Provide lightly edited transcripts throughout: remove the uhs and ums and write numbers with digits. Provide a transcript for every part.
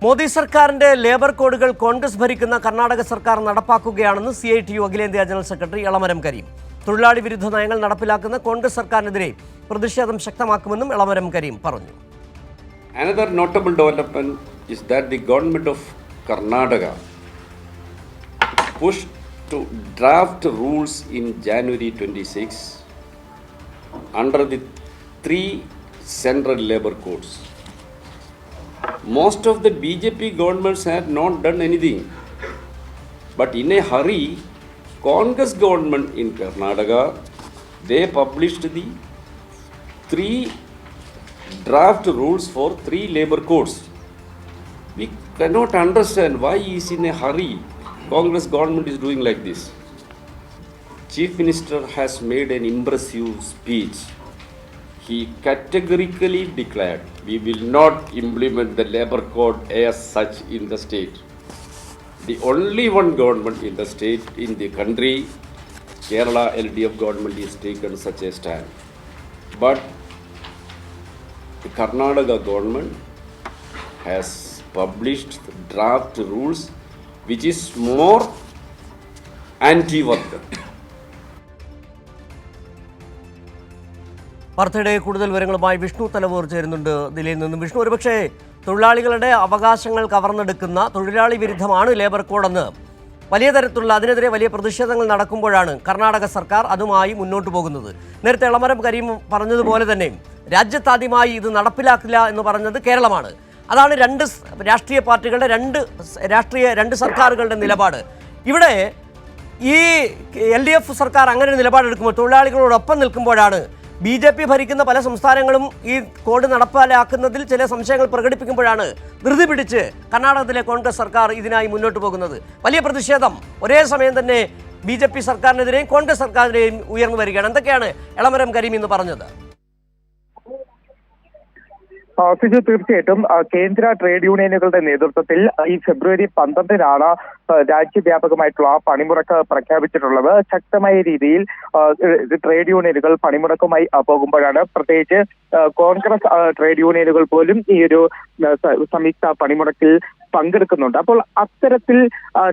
മോദി സർക്കാരിന്റെ ലേബർ കോഡുകൾ കോൺഗ്രസ് ഭരിക്കുന്ന കർണാടക സർക്കാർ നടപ്പാക്കുകയാണെന്ന് CITU അഖിലേന്ത്യാ ജനറൽ സെക്രട്ടറി എളമരം കരീം. തൊഴിലാളി വിരുദ്ധ നയങ്ങൾ നടപ്പിലാക്കുന്ന കോൺഗ്രസ് സർക്കാരിനെതിരെ പ്രതിഷേധം ശക്തമാക്കുമെന്നും എളമരം കരീം പറഞ്ഞു. Another notable development is that the government of Karnataka pushed to draft rules in January 26 under the 3 central labor codes. Most of the BJP governments had not done anything, but in a hurry, Congress government in Karnataka, they published the 3 draft rules for 3 labor codes. We cannot understand why is in a hurry Congress government is doing like this. Chief Minister has made an impressive speech. He categorically declared, we will not implement the labor code as such in the state. The only one government in the state, in the country, Kerala LDF government is taken such a stand. But the Karnataka government has published draft rules which is more anti-work. വാർത്തയുടെ കൂടുതൽ വിവരങ്ങളുമായി വിഷ്ണു തലവൂർ ചേരുന്നുണ്ട് ദില്ലിയിൽ നിന്നും. വിഷ്ണു, ഒരുപക്ഷെ തൊഴിലാളികളുടെ അവകാശങ്ങൾ കവർന്നെടുക്കുന്ന തൊഴിലാളി വിരുദ്ധമാണ് ലേബർ കോഡെന്ന് വലിയ തരത്തിലുള്ള അതിനെതിരെ വലിയ പ്രതിഷേധങ്ങൾ നടക്കുമ്പോഴാണ് കർണാടക സർക്കാർ അതുമായി മുന്നോട്ട് പോകുന്നത്. നേരത്തെ എളമരം കരീം പറഞ്ഞതുപോലെ തന്നെ രാജ്യത്താദ്യമായി ഇത് നടപ്പിലാക്കില്ല എന്ന് പറഞ്ഞത് കേരളമാണ്. അതാണ് രണ്ട് രാഷ്ട്രീയ പാർട്ടികളുടെ രണ്ട് സർക്കാരുകളുടെ നിലപാട്. ഇവിടെ ഈ LDF സർക്കാർ അങ്ങനെ ഒരു നിലപാടെടുക്കുമ്പോൾ തൊഴിലാളികളോടൊപ്പം നിൽക്കുമ്പോഴാണ് BJP ഭരിക്കുന്ന പല സംസ്ഥാനങ്ങളും ഈ കോഡ് നടപ്പിലാക്കുന്നതിൽ ചില സംശയങ്ങൾ പ്രകടിപ്പിക്കുമ്പോഴാണ് ധൃതി പിടിച്ച് കർണാടകത്തിലെ കോൺഗ്രസ് സർക്കാർ ഇതിനായി മുന്നോട്ട് പോകുന്നത്. വലിയ പ്രതിഷേധം ഒരേ സമയം തന്നെ BJP സർക്കാരിനെതിരെയും കോൺഗ്രസ് സർക്കാരിനെതിരെയും ഉയർന്നു വരികയാണ്. എന്തൊക്കെയാണ് എളമരം കരീം എന്ന് പറഞ്ഞത്? സിജു, തീർച്ചയായിട്ടും കേന്ദ്ര ട്രേഡ് യൂണിയനുകളുടെ നേതൃത്വത്തിൽ ഈ ഫെബ്രുവരി 12-നാണ് രാജ്യവ്യാപകമായിട്ടുള്ള പണിമുടക്ക് പ്രഖ്യാപിച്ചിട്ടുള്ളത്. ശക്തമായ രീതിയിൽ ട്രേഡ് യൂണിയനുകൾ പണിമുടക്കുമായി പോകുമ്പോഴാണ് പ്രത്യേകിച്ച് കോൺഗ്രസ് ട്രേഡ് യൂണിയനുകൾ പോലും ഈ ഒരു സംയുക്ത പണിമുടക്കിൽ പങ്കെടുക്കുന്നുണ്ട്. അപ്പോൾ അത്തരത്തിൽ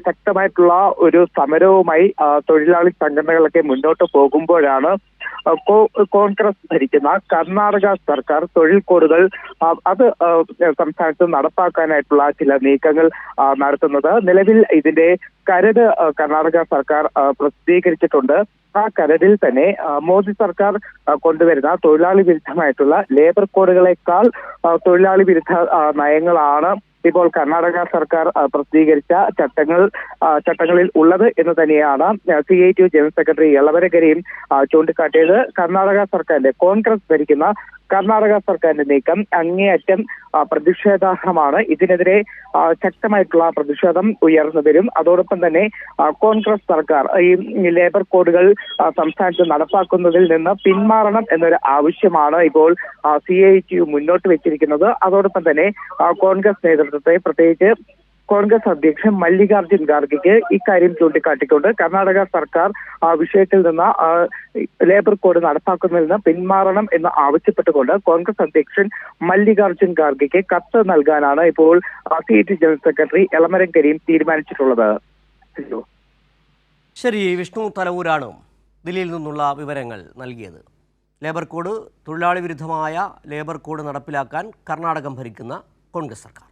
ശക്തമായിട്ടുള്ള ഒരു സമരവുമായി തൊഴിലാളി സംഘടനകളൊക്കെ മുന്നോട്ട് പോകുമ്പോഴാണ് കോൺഗ്രസ് ഭരിക്കുന്ന കർണാടക സർക്കാർ തൊഴിൽ കോഡുകൾ അത് സംസ്ഥാനത്ത് നടപ്പാക്കാനായിട്ടുള്ള ചില നീക്കങ്ങൾ നടത്തുന്നത്. നിലവിൽ ഇതിന്റെ കരട് കർണാടക സർക്കാർ പ്രസിദ്ധീകരിച്ചിട്ടുണ്ട്. ആ കരടിൽ തന്നെ മോദി സർക്കാർ കൊണ്ടുവരുന്ന തൊഴിലാളി വിരുദ്ധമായിട്ടുള്ള ലേബർ കോഡുകളെക്കാൾ തൊഴിലാളി വിരുദ്ധ നയങ്ങളാണ് ഇപ്പോൾ കർണാടക സർക്കാർ പ്രസിദ്ധീകരിച്ച ചട്ടങ്ങളിൽ ഉള്ളത് എന്ന് തന്നെയാണ് CITU general secretary Elamaram Kareem ചൂണ്ടിക്കാട്ടിയത്. കർണാടക സർക്കാരിന്റെ കോൺഗ്രസ് ഭരിക്കുന്ന കർണാടക സർക്കാരിന്റെ നീക്കം അങ്ങേയറ്റം പ്രതിഷേധാർഹമാണ്. ഇതിനെതിരെ ശക്തമായിട്ടുള്ള പ്രതിഷേധം ഉയർന്നു വരും. അതോടൊപ്പം തന്നെ കോൺഗ്രസ് സർക്കാർ ഈ ലേബർ കോഡുകൾ സംസ്ഥാനത്ത് നടപ്പാക്കുന്നതിൽ നിന്ന് പിന്മാറണം എന്നൊരു ആവശ്യമാണ് ഇപ്പോൾ CITU മുന്നോട്ട് വെച്ചിരിക്കുന്നത്. അതോടൊപ്പം തന്നെ കോൺഗ്രസ് നേതൃത്വത്തെ, പ്രത്യേകിച്ച് കോൺഗ്രസ് അധ്യക്ഷൻ മല്ലികാർജുൻ ഖാർഗെക്ക് ഇക്കാര്യം ചൂണ്ടിക്കാട്ടിക്കൊണ്ട് കർണാടക സർക്കാർ വിഷയത്തിൽ നിന്ന് ലേബർ കോഡ് നടപ്പാക്കുന്നതിൽ നിന്ന് പിന്മാറണം എന്ന് ആവശ്യപ്പെട്ടുകൊണ്ട് കോൺഗ്രസ് അധ്യക്ഷൻ മല്ലികാർജുൻ ഖാർഗെക്ക് കത്ത് നൽകാനാണ് ഇപ്പോൾ CITU general secretary Elamaram Kareem തീരുമാനിച്ചിട്ടുള്ളത്. ശരി, വിഷ്ണു തലവൂരാണ് ദില്ലിയിൽ നിന്നുള്ള വിവരങ്ങൾ നൽകിയത്. ലേബർ കോഡ്, തൊഴിലാളി വിരുദ്ധമായ ലേബർ കോഡ് നടപ്പിലാക്കാൻ കർണാടകം ഭരിക്കുന്ന കോൺഗ്രസ് സർക്കാർ.